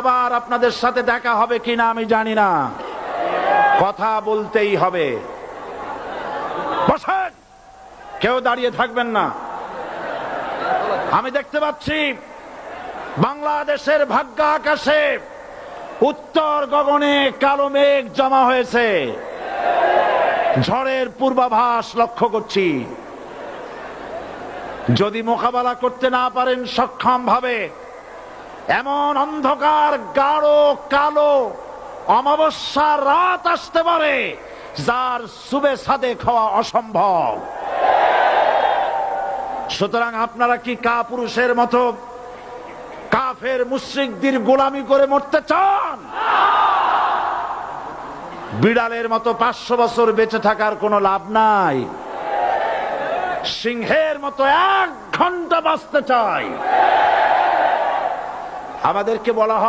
আবার আপনাদের সাথে দেখা হবে কিনা আমি জানি না, কথা বলতেই হবে। বসেন, কেউ দাঁড়িয়ে থাকবেন না। আমি দেখতে পাচ্ছি বাংলাদেশের ভাগ্য আকাশে উত্তর গগনে কালো মেঘ জমা হয়েছে, ঝড়ের পূর্বাভাস লক্ষ্য করছি। যদি মোকাবেলা করতে না পারেন সক্ষম ভাবে, এমন অন্ধকার গাঢ় কালো অমাবস্যার রাত আসতে পারে যার সুবে সাদেক হওয়া অসম্ভব। সুতরাং আপনারা কি কাপুরুষের মতো কাফের মুশরিকদের গোলামি করে মরতে চান? বিড়ালের মতো 500 বছর বেঁচে থাকার কোনো লাভ নাই। সিংহের মতো 1 ঘন্টা বাঁচতে চাই। আমাদেরকে বলা হয়